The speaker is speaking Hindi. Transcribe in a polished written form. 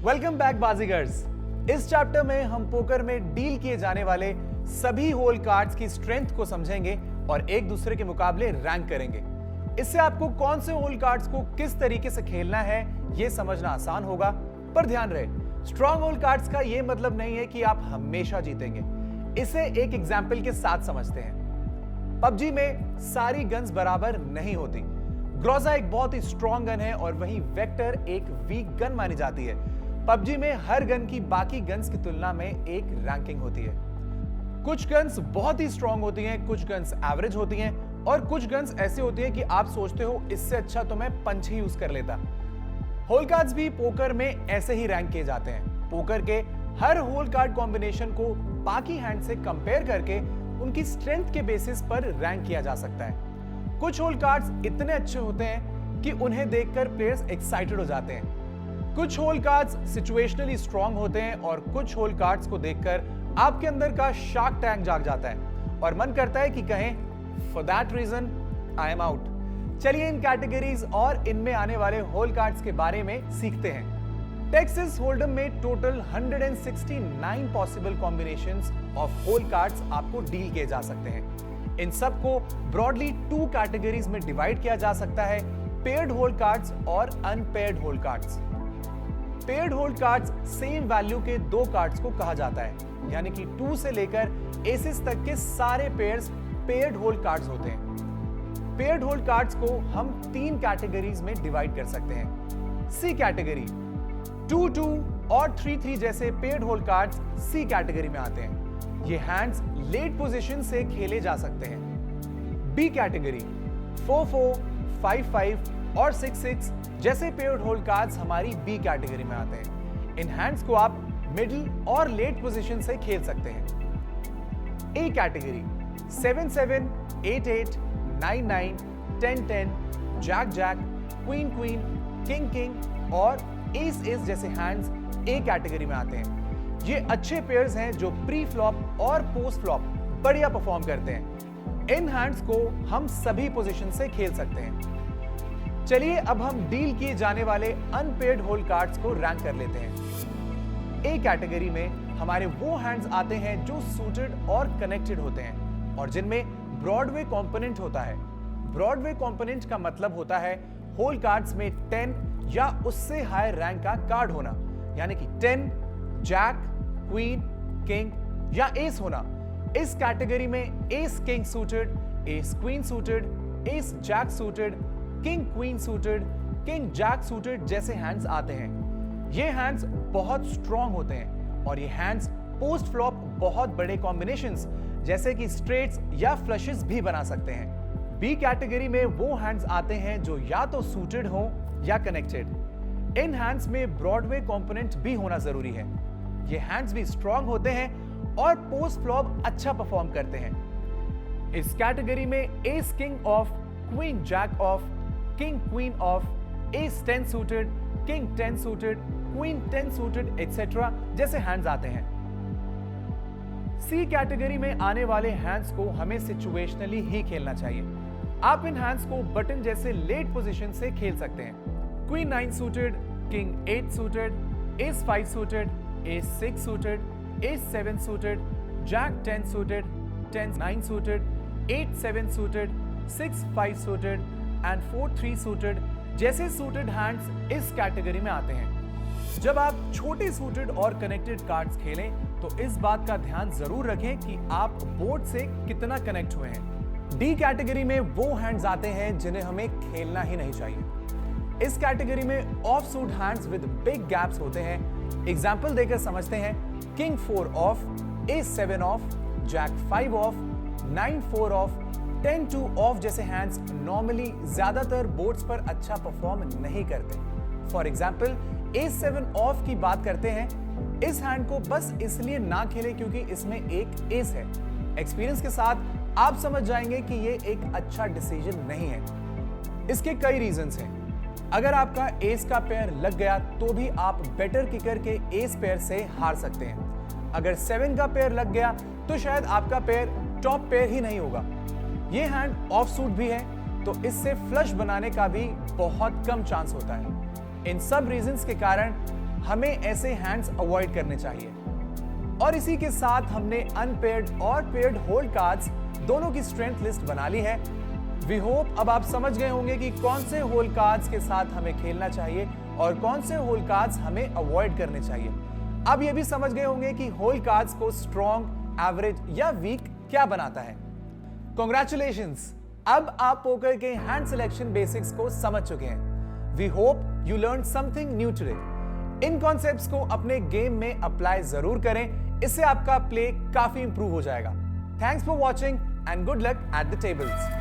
Welcome back बाजीगर्स। इस चैप्टर में हम पोकर में डील किए जाने वाले सभी होल कार्ड्स की स्ट्रेंथ को समझेंगे और एक दूसरे के मुकाबले रैंक करेंगे। इससे आपको कौन से होल कार्ड्स को किस तरीके से खेलना है यह समझना आसान होगा। पर ध्यान रहे, स्ट्रॉन्ग होल कार्ड्स का यह मतलब नहीं है कि आप हमेशा जीतेंगे। इसे एक एग्जाम्पल के साथ समझते हैं। पबजी में सारी गन्स बराबर नहीं होती। ग्रोजा एक बहुत ही स्ट्रॉन्ग गन है और वहीं वेक्टर एक वीक गन मानी जाती है। पबजी में हर गन की बाकी गन्स की तुलना में एक रैंकिंग होती है। कुछ गन्स बहुत ही स्ट्रॉन्ग होती हैं, कुछ गन्स एवरेज होती हैं और कुछ गन्स ऐसी होती हैं कि आप सोचते हो इससे अच्छा तो मैं पंच ही यूज कर लेता। होल कार्ड्स भी पोकर में ऐसे ही रैंक किए जाते हैं। पोकर के हर होल कार्ड कॉम्बिनेशन को बाकी हैंड से कंपेयर करके उनकी स्ट्रेंथ के बेसिस पर रैंक किया जा सकता है। कुछ होल कार्ड्स इतने अच्छे होते हैं कि उन्हें देखकर प्लेयर्स एक्साइटेड हो जाते हैं। कुछ होल कार्ड्स सिचुएशनली स्ट्रॉन्ग होते हैं और कुछ होल कार्ड्स को देखकर आपके अंदर का शार्क टैंक जाग जाता है और मन करता है कि कहें for that reason I am out. चलिए इन कैटेगरीज और इनमें आने वाले होल कार्ड्स के बारे में सीखते हैं। टेक्सास होल्डम में total 169 possible combinations of hole cards आपको डील किए जा सकते हैं। इन सब को ब्रॉडली 2 कैटेगरीज में डिवाइड किया जा सकता है, पेयर्ड होल कार्ड्स और unpaired hole cards. Paired hole cards same value के 2 कार्ड्स को कहा जाता है, यानी कि 2 से लेकर एसेस तक के सारे पेयर्स पेयर्ड होल कार्ड्स होते हैं। पेयर्ड होल कार्ड्स को हम 3 कैटेगरीज में डिवाइड कर सकते हैं। सी कैटेगरी 2-2 और 3-3 जैसे पेयर्ड होल कार्ड्स सी कैटेगरी में आते हैं। ये हैंड्स लेट पोजीशन से खेले जा सकते हैं। बी कैटेगरी 4-4, 5-5 और 6-6 जैसे पेयर्ड होल कार्ड्स हमारी बी कैटेगरी में आते हैं। इन हैंड्स को आप मिडिल और लेट पोजीशन से खेल सकते हैं। A category 7-7, 8-8, 9-9, 10-10, Jack-Jack, queen-queen, king-king और एस-एस जैसे हैंड्स ए कैटेगरी में आते हैं। ये अच्छे पेयर्स हैं जो प्री फ्लॉप और पोस्ट फ्लॉप बढ़िया परफॉर्म करते हैं। इन हैंड्स को हम सभी पोजीशन से खेल सकते हैं। चलिए अब हम डील किए जाने वाले अनपेयर्ड होल कार्ड्स को रैंक कर लेते हैं। ए कैटेगरी में हमारे वो हैंड्स आते हैं जो सूटेड और कनेक्टेड होते हैं और जिनमें ब्रॉडवे कंपोनेंट होता है। ब्रॉडवे कंपोनेंट का मतलब होता है होल कार्ड्स में 10 या उससे हायर रैंक का कार्ड होना, यानी कि 10, जैक, क्वीन, किंग या एस होना। इस कैटेगरी में ace king suited, ace queen suited, ace jack suited, king queen suited, king jack suited जैसे हैंड्स आते हैं। ये हैंड्स बहुत स्ट्रॉन्ग होते हैं और ये हैंड्स पोस्ट फ्लॉप बहुत बड़े कॉम्बिनेशंस जैसे कि स्ट्रेट्स या फ्लशेस भी बना सकते हैं। बी कैटेगरी में वो हैंड्स आते हैं जो या तो सूटेड हो या कनेक्टेड। इन हैंड्स में ब्रॉडवे कंपोनेंट भी होना जरूरी है। ये हैंड्स भी स्ट्रॉन्ग होते हैं और पोस्ट फ्लॉप अच्छा परफॉर्म करते हैं। इस कैटेगरी में ace king off, queen jack off, king queen off, ace 10 suited, king 10 suited, queen 10 suited etcetera जैसे हैंड्स आते हैं। सी कैटेगरी में आने वाले हैंड्स को हमें सिचुएशनली ही खेलना चाहिए। आप इन हैंड्स को बटन जैसे लेट पोजीशन से खेल सकते हैं। Queen 9 suited, king 8 suited, ace 5 suited, ace 6 suited, ace 7 suited, jack 10 suited, 10 9 suited, 8 7 suited, 6 5 suited and 4 3 suited जैसे सूटेड हैंड्स इस कैटेगरी में आते हैं। जब आप छोटे सूटेड और कनेक्टेड कार्ड्स खेलें तो इस बात का ध्यान जरूर रखें कि आप बोर्ड से कितना कनेक्ट हुए हैं। डी कैटेगरी में वो हैंड्स आते हैं जिन्हें हमें खेलना ही नहीं चाहिए। इस कैटेगरी में off suit hands with big gaps होते हैं। एग्जाम्पल देकर समझते हैं। King 4 off, ace 7 off, jack 5 off, 9 4 off, 10 2 off जैसे हैंड्स नॉर्मली ज्यादातर बोर्ड्स पर अच्छा परफॉर्म नहीं करते। फॉर एग्जाम्पल एस 7 ऑफ की बात करते हैं। इस हैंड को बस इसलिए ना खेलें क्योंकि इसमें एक एस है। एक्सपीरियंस के साथ आप समझ जाएंगे कि ये एक अच्छा डिसीजन नहीं है। इसके कई रीजंस हैं। अगर आपका एस का पेयर लग गया तो भी आप बेटर किकर के एस पेयर से हार सकते हैं। अगर 7 का पेयर लग गया तो शायद आपका पेयर टॉप पेयर ही नहीं होगा। ये हैंड ऑफ सूट भी है तो इससे फ्लश बनाने का भी बहुत कम चांस होता है। इन सब रीजंस के कारण हमें ऐसे हैंड्स अवॉइड करने चाहिए। और इसी के साथ हमने अनपेयर्ड और पेयर्ड होल्ड कार्ड्स दोनों की स्ट्रेंथ लिस्ट बना ली है। वी होप अब आप समझ गए होंगे कि कौन से होल्ड कार्ड्स के साथ हमें खेलना चाहिए और कौन से होल्ड कार्ड्स हमें अवॉइड करने चाहिए। अब यह भी समझ गए होंगे कि होल्ड कार्ड्स को स्ट्रॉन्ग, एवरेज या वीक क्या बनाता है। कांग्रेचुलेशंस, अब आप पोकर के हैंड सिलेक्शन बेसिक्स को समझ चुके हैं। We hope you learn something new today. इन कॉन्सेप्ट्स को अपने गेम में अप्लाई जरूर करें, इससे आपका प्ले काफी इंप्रूव हो जाएगा। Thanks for watching and good luck at the tables.